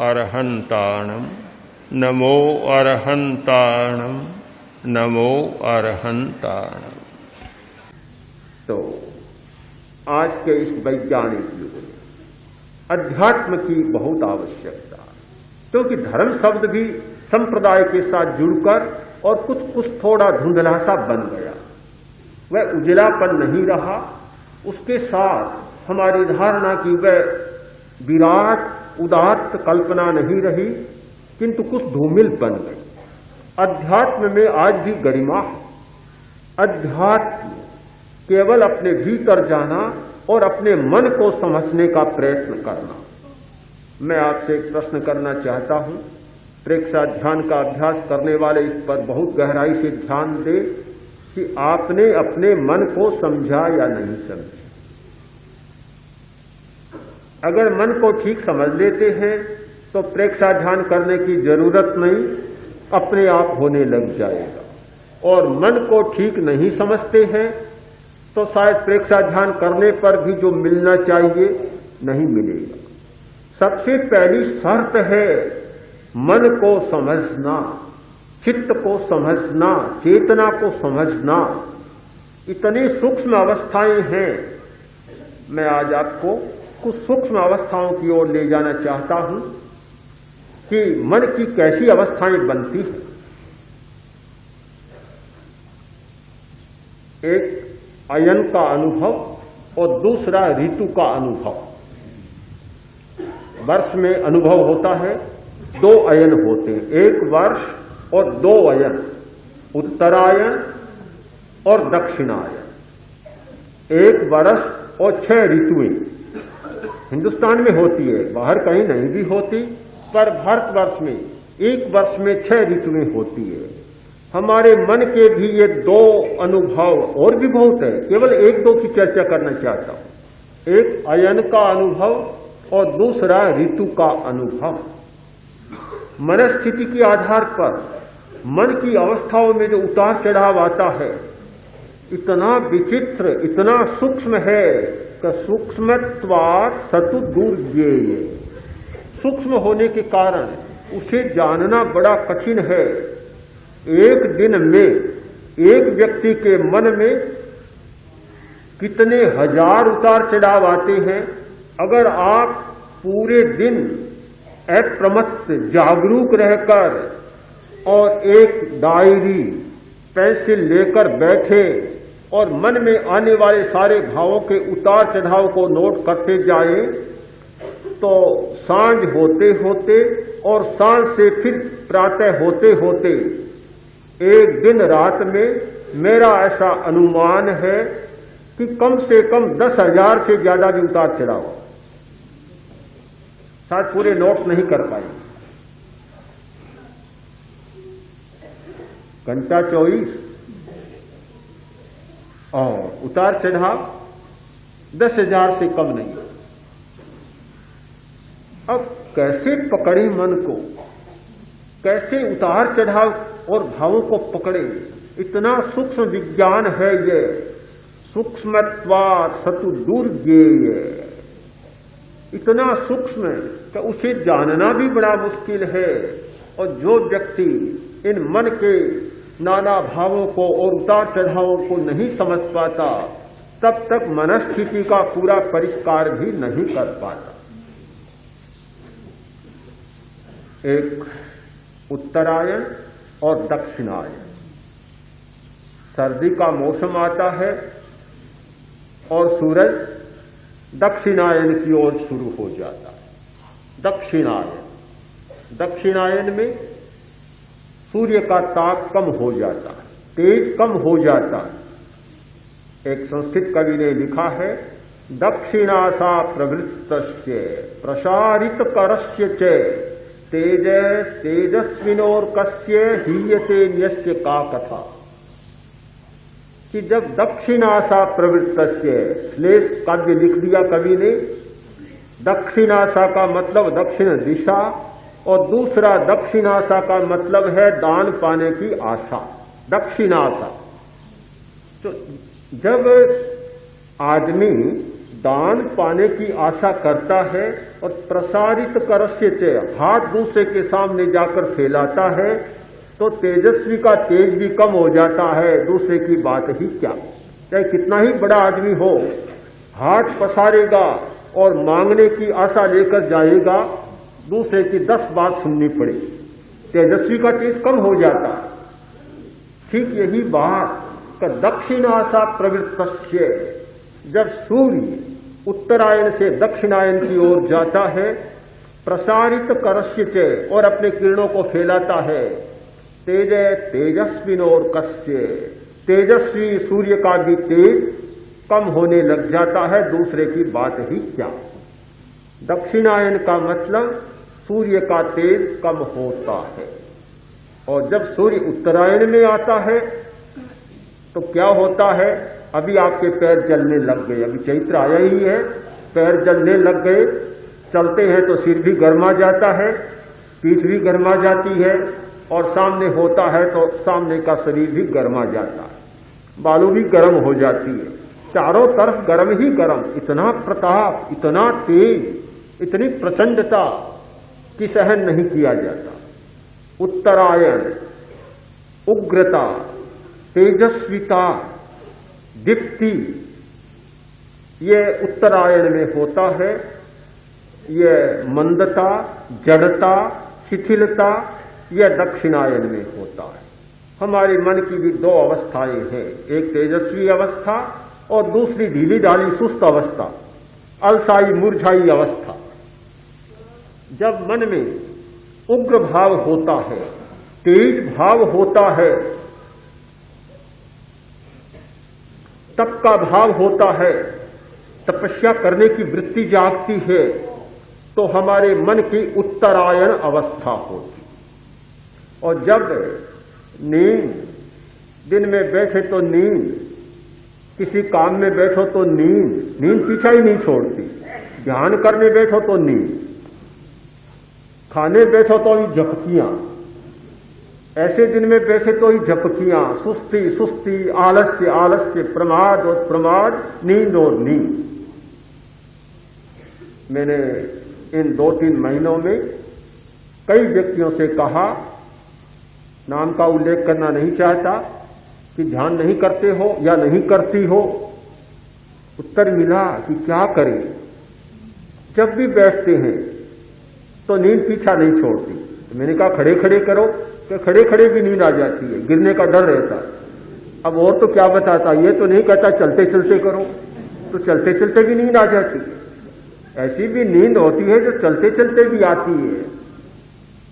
अरहंताणम नमो अरहंताणम नमो अरहंताणम। तो आज के इस वैज्ञानिक युग में अध्यात्म की बहुत आवश्यकता है, क्योंकि धर्म शब्द भी संप्रदाय के साथ जुड़कर और कुछ थोड़ा धुंधला सा बन गया। वह उजलापन नहीं रहा, उसके साथ हमारी धारणा की वह विराट उदात्त कल्पना नहीं रही, किंतु कुछ धूमिल बन गई। अध्यात्म में आज भी गरिमा है। अध्यात्म केवल अपने भीतर जाना और अपने मन को समझने का प्रयत्न करना। मैं आपसे एक प्रश्न करना चाहता हूं, प्रेक्षा ध्यान का अभ्यास करने वाले इस पर बहुत गहराई से ध्यान दें कि आपने अपने मन को समझा या नहीं समझा। अगर मन को ठीक समझ लेते हैं तो प्रेक्षा ध्यान करने की जरूरत नहीं, अपने आप होने लग जाएगा। और मन को ठीक नहीं समझते हैं तो शायद प्रेक्षा ध्यान करने पर भी जो मिलना चाहिए नहीं मिलेगा। सबसे पहली शर्त है मन को समझना, चित्त को समझना, चेतना को समझना। इतनी सूक्ष्म अवस्थाएं हैं। मैं आज आपको कुछ सूक्ष्म अवस्थाओं की ओर ले जाना चाहता हूं कि मन की कैसी अवस्थाएं बनती हैं। एक अयन का अनुभव और दूसरा ऋतु का अनुभव। वर्ष में अनुभव होता है, 2 अयन होते हैं, एक वर्ष और 2 अयन, उत्तरायण और दक्षिणायन। 1 वर्ष और 6 ऋतुएं हिंदुस्तान में होती है, बाहर कहीं नहीं भी होती, पर भारतवर्ष में 1 वर्ष में 6 ऋतुएं होती है। हमारे मन के भी ये 2 अनुभव, और भी बहुत है, केवल 1-2 की चर्चा करना चाहता हूं। एक अयन का अनुभव और दूसरा ऋतु का अनुभव। मनस्थिति के आधार पर मन की अवस्थाओं में जो उतार चढ़ाव आता है, इतना विचित्र, इतना सूक्ष्म है कि सूक्ष्मत्वात् सतु दुर्ज्ञेय। सूक्ष्म होने के कारण उसे जानना बड़ा कठिन है। एक दिन में एक व्यक्ति के मन में कितने हजार उतार चढ़ाव आते हैं। अगर आप पूरे दिन अप्रमत्त जागरूक रहकर और एक डायरी पेंसिल लेकर बैठे और मन में आने वाले सारे भावों के उतार चढ़ाव को नोट करते जाएं, तो सांझ होते होते और सांझ से फिर प्रातः होते होते एक दिन रात में मेरा ऐसा अनुमान है कि कम से कम 10,000 से ज्यादा भी उतार चढ़ाव। शायद पूरे नोट नहीं कर पाएंगे। घंटा 24 और उतार चढ़ाव 10,000 से कम नहीं। अब कैसे पकड़े मन को, कैसे उतार चढ़ाव और भावों को पकड़े? इतना सूक्ष्म विज्ञान है ये। सूक्ष्मत्वात् सतु दुर्ज्ञेय। इतना सूक्ष्म कि उसे जानना भी बड़ा मुश्किल है। और जो व्यक्ति इन मन के नाना भावों को और उतार चढ़ावों को नहीं समझ पाता, तब तक मनस्थिति का पूरा परिष्कार भी नहीं कर पाता। एक उत्तरायण और दक्षिणायन। सर्दी का मौसम आता है और सूरज दक्षिणायन की ओर शुरू हो जाता है। दक्षिणायन में सूर्य का ताप कम हो जाता है, तेज कम हो जाता है। एक संस्कृत कवि ने लिखा है, दक्षिणासा प्रवृत्तस्य प्रसारित करस्य च तेज तेजस्विनोर्कस्य हीयते न्यस्य का कथा। कि जब दक्षिणासा प्रवृत्तस्य, श्लेष काव्य लिख दिया कवि ने। दक्षिणासा का मतलब दक्षिण दिशा और दूसरा दक्षिणासा का मतलब है दान पाने की आशा। दक्षिणासा। तो जब आदमी दान पाने की आशा करता है और प्रसारित करस्य हाथ दूसरे के सामने जाकर फैलाता है, तो तेजस्वी का तेज भी कम हो जाता है। दूसरे की बात ही क्या, चाहे कितना ही बड़ा आदमी हो, हाथ पसारेगा और मांगने की आशा लेकर जाएगा, दूसरे की 10 बात सुननी पड़े, तेजस्वी का तेज कम हो जाता है। ठीक यही बात का दक्षिणाशा प्रवृत्तस्य, जब सूर्य उत्तरायण से दक्षिणायन की ओर जाता है, प्रसारित करस्य और अपने किरणों को फैलाता है, तेज तेजस्विनोर कस्य, तेजस्वी सूर्य का भी तेज कम होने लग जाता है। दूसरे की बात ही क्या, दक्षिणायन का मतलब सूर्य का तेज कम होता है। और जब सूर्य उत्तरायण में आता है तो क्या होता है, अभी आपके पैर जलने लग गए, अभी चैत्र आया ही है, पैर जलने लग गए, चलते हैं तो सिर भी गर्मा जाता है, पीठ भी गर्मा जाती है, और सामने होता है तो सामने का शरीर भी गर्मा जाता है, बालू भी गर्म हो जाती है, चारों तरफ गर्म ही गर्म। इतना प्रताप, इतना तेज, इतनी प्रचंडता कि सहन नहीं किया जाता। उत्तरायण, उग्रता, तेजस्विता, दीप्ति, ये उत्तरायण में होता है। ये मंदता, जड़ता, शिथिलता, यह दक्षिणायन में होता है। हमारे मन की भी 2 अवस्थाएं हैं, एक तेजस्वी अवस्था और दूसरी ढीली ढाली सुस्त अवस्था, अलसाई मुरझाई अवस्था। जब मन में उग्र भाव होता है, तेज भाव होता है, तप का भाव होता है, तपस्या करने की वृत्ति जागती है, तो हमारे मन की उत्तरायण अवस्था होती। और जब नींद, दिन में बैठे तो नींद, किसी काम में बैठो तो नींद पीछा ही नहीं छोड़ती, ध्यान करने बैठो तो नींद, खाने बैठो तो ही झपकियां, ऐसे दिन में बैठे तो ही झपकियां, सुस्ती सुस्ती, आलस्य आलस्य, प्रमाद और प्रमाद, नींद और नींद। मैंने इन 2-3 महीनों में कई व्यक्तियों से कहा, नाम का उल्लेख करना नहीं चाहता, कि ध्यान नहीं करते हो या नहीं करती हो। उत्तर मिला कि क्या करें, जब भी बैठते हैं तो नींद पीछा नहीं छोड़ती। तो मैंने कहा खड़े खड़े करो, कि खड़े खड़े भी नींद आ जाती है, गिरने का डर रहता है। अब और तो क्या बताता, ये तो नहीं कहता चलते चलते करो, तो चलते चलते भी नींद आ जाती है। ऐसी भी नींद होती है जो चलते चलते भी आती है।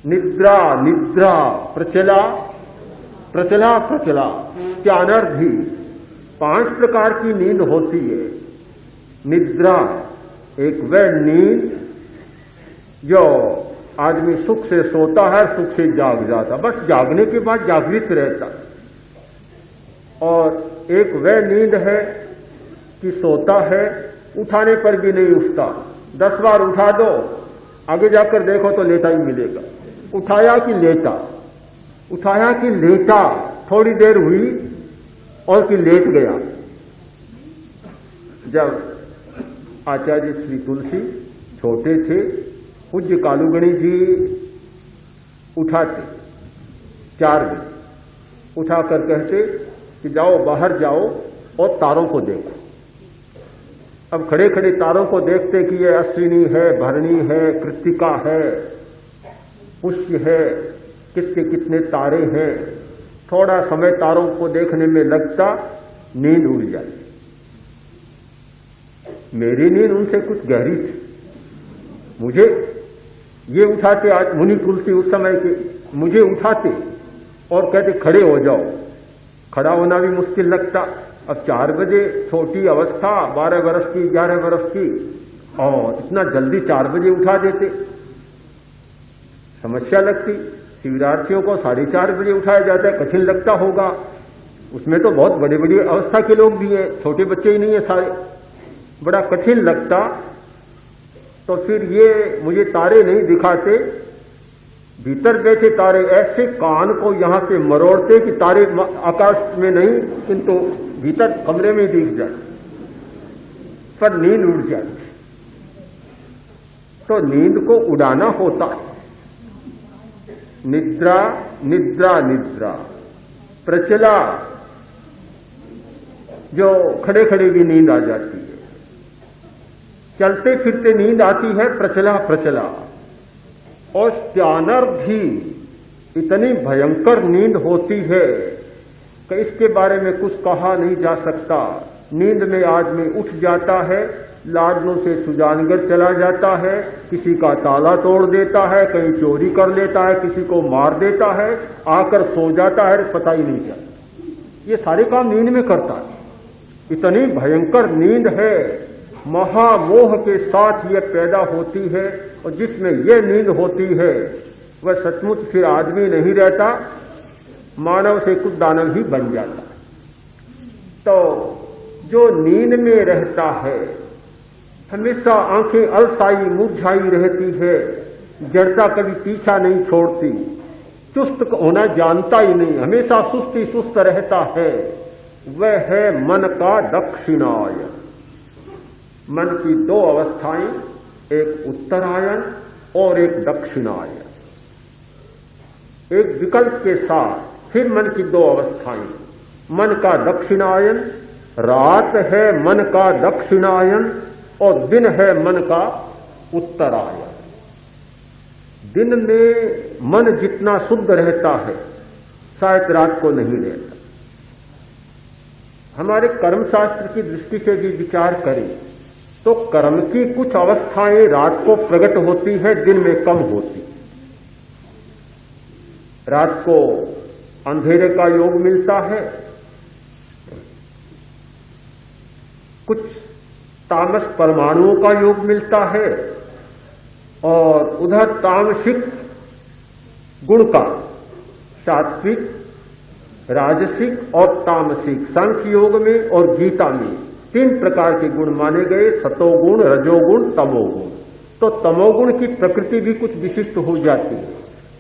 निद्रा निद्रा, प्रचला प्रचला प्रचला, त्यानर्धी, 5 प्रकार की नींद होती है। निद्रा एक वह नींद जो आदमी सुख से सोता है, सुख से जाग जाता, बस जागने के बाद जागृत रहता। और एक वह नींद है कि सोता है, उठाने पर भी नहीं उठता, 10 बार उठा दो, आगे जाकर देखो तो लेटा ही मिलेगा। उठाया कि लेटा, उठाया कि लेटा, थोड़ी देर हुई और कि लेट गया। जब आचार्य श्री तुलसी छोटे थे, पूज्य कालूगणी जी उठाते 4 बजे, उठाकर कहते कि जाओ बाहर जाओ और तारों को देखो। अब खड़े खड़े तारों को देखते कि ये अश्विनी है, भरणी है, कृत्तिका है, पुष्य है, किसके कितने तारे हैं। थोड़ा समय तारों को देखने में लगता, नींद उड़ जाती। मेरी नींद उनसे कुछ गहरी थी। मुझे ये उठाते, आज मुनि तुलसी उस समय के मुझे उठाते और कहते खड़े हो जाओ। खड़ा होना भी मुश्किल लगता। अब 4 बजे, छोटी अवस्था, 12 वर्ष की, 11 वर्ष की, और इतना जल्दी 4 बजे उठा देते, समस्या लगती। शिविरार्थियों को 4:30 बजे उठाया जाता है, कठिन लगता होगा। उसमें तो बहुत बड़ी बड़ी अवस्था के लोग भी हैं, छोटे बच्चे ही नहीं है सारे, बड़ा कठिन लगता। तो फिर ये मुझे तारे नहीं दिखाते, भीतर बैठे तारे ऐसे कान को यहां से मरोड़ते कि तारे आकाश में नहीं किंतु भीतर कमरे में दिख जाए। पर नींद उड़ जाती। तो नींद को उड़ाना होता है। निद्रा निद्रा निद्रा प्रचला, जो खड़े खड़े भी नींद आ जाती है, चलते फिरते नींद आती है प्रचला प्रचला। और त्यानर्धी इतनी भयंकर नींद होती है कि इसके बारे में कुछ कहा नहीं जा सकता। नींद में आदमी उठ जाता है, लाडलों से सुजानगढ़ चला जाता है, किसी का ताला तोड़ देता है, कहीं चोरी कर लेता है, किसी को मार देता है, आकर सो जाता है, पता ही नहीं चलता। ये सारे काम नींद में करता है। इतनी भयंकर नींद है, महामोह के साथ ये पैदा होती है। और जिसमें ये नींद होती है वह सचमुच फिर आदमी नहीं रहता, मानव से कुछ दानव ही बन जाता है। तो जो नींद में रहता है हमेशा आंखें अलसाई मुरझाई रहती है, जड़ता कभी पीछा नहीं छोड़ती, चुस्त होना जानता ही नहीं, हमेशा सुस्ती सुस्त रहता है, वह है मन का दक्षिणायन। मन की दो अवस्थाएं, एक उत्तरायण और एक दक्षिणायन। एक विकल्प के साथ फिर मन की दो अवस्थाएं। मन का दक्षिणायन, रात है मन का दक्षिणायन और दिन है मन का उत्तरायण। दिन में मन जितना शुद्ध रहता है शायद रात को नहीं रहता। हमारे कर्मशास्त्र की दृष्टि से भी विचार करें तो कर्म की कुछ अवस्थाएं रात को प्रकट होती है, दिन में कम होती। रात को अंधेरे का योग मिलता है, कुछ तामस परमाणुओं का योग मिलता है, और उधर तामसिक गुण का, सात्विक, राजसिक और तामसिक, सांख्य योग में और गीता में 3 प्रकार के गुण माने गए, सतोगुण, रजोगुण, तमोगुण। तो तमोगुण की प्रकृति भी कुछ विशिष्ट हो जाती है,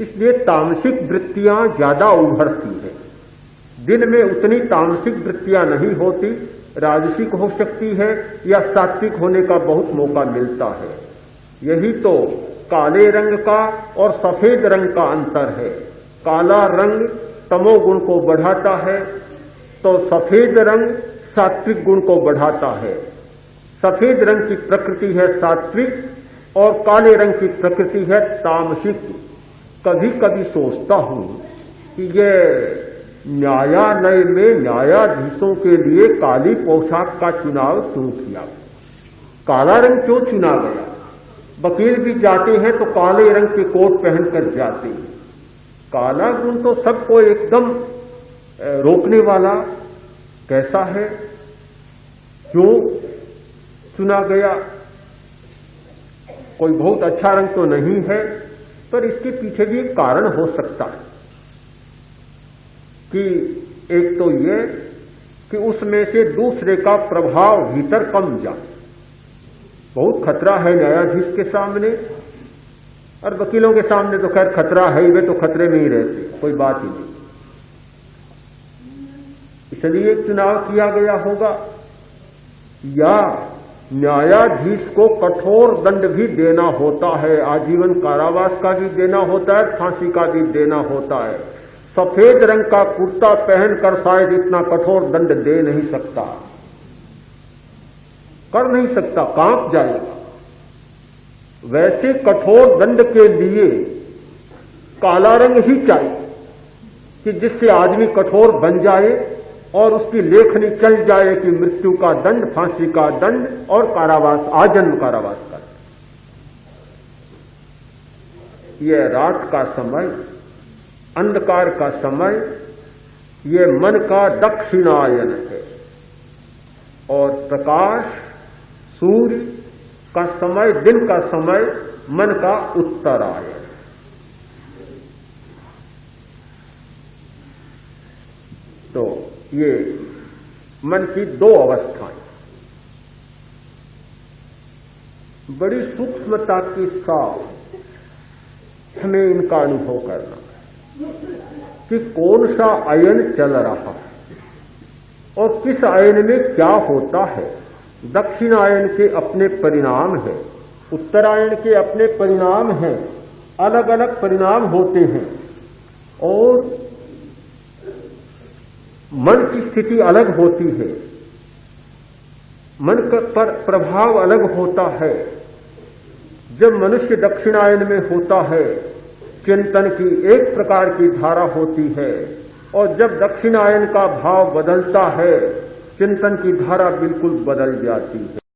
इसलिए तामसिक वृत्तियां ज्यादा उभरती है। दिन में उतनी तामसिक वृत्तियां नहीं होती, राजसिक हो सकती है या सात्विक होने का बहुत मौका मिलता है। यही तो काले रंग का और सफेद रंग का अंतर है। काला रंग तमोगुण को बढ़ाता है, तो सफेद रंग सात्विक गुण को बढ़ाता है। सफेद रंग की प्रकृति है सात्विक और काले रंग की प्रकृति है तामसिक। कभी कभी सोचता हूं कि ये न्यायालय में न्यायाधीशों के लिए काली पोशाक का चुनाव क्यों किया, काला रंग क्यों चुना गया? वकील भी जाते हैं तो काले रंग के कोट पहनकर जाते हैं। काला गुण तो सबको एकदम रोकने वाला कैसा है, क्यों चुना गया? कोई बहुत अच्छा रंग तो नहीं है, पर इसके पीछे भी एक कारण हो सकता है कि एक तो ये कि उसमें से दूसरे का प्रभाव भीतर कम जाए। बहुत खतरा है न्यायाधीश के सामने, और वकीलों के सामने तो खैर खतरा है ही, वे तो खतरे में ही रहते, कोई बात ही नहीं। इसलिए चुनाव किया गया होगा, या न्यायाधीश को कठोर दंड भी देना होता है, आजीवन कारावास का भी देना होता है, फांसी का भी देना होता है। सफेद रंग का कुर्ता पहनकर शायद इतना कठोर दंड दे नहीं सकता, कर नहीं सकता, कांप जाएगा। वैसे कठोर दंड के लिए काला रंग ही चाहिए कि जिससे आदमी कठोर बन जाए और उसकी लेखनी चल जाए कि मृत्यु का दंड, फांसी का दंड और कारावास, आजन्म कारावास का। यह रात का समय, अंधकार का समय, ये मन का दक्षिणायन है, और प्रकाश सूर्य का समय, दिन का समय मन का उत्तरायण। तो ये मन की 2 अवस्थाएं, बड़ी सूक्ष्मता के साथ हमें इनका अनुभव करना है कि कौन सा अयन चल रहा है और किस अयन में क्या होता है। दक्षिणायन के अपने परिणाम हैं, उत्तरायण के अपने परिणाम हैं, अलग अलग परिणाम होते हैं और मन की स्थिति अलग होती है, मन का पर प्रभाव अलग होता है। जब मनुष्य दक्षिणायन में होता है चिंतन की एक प्रकार की धारा होती है और जब दक्षिणायन का भाव बदलता है चिंतन की धारा बिल्कुल बदल जाती है।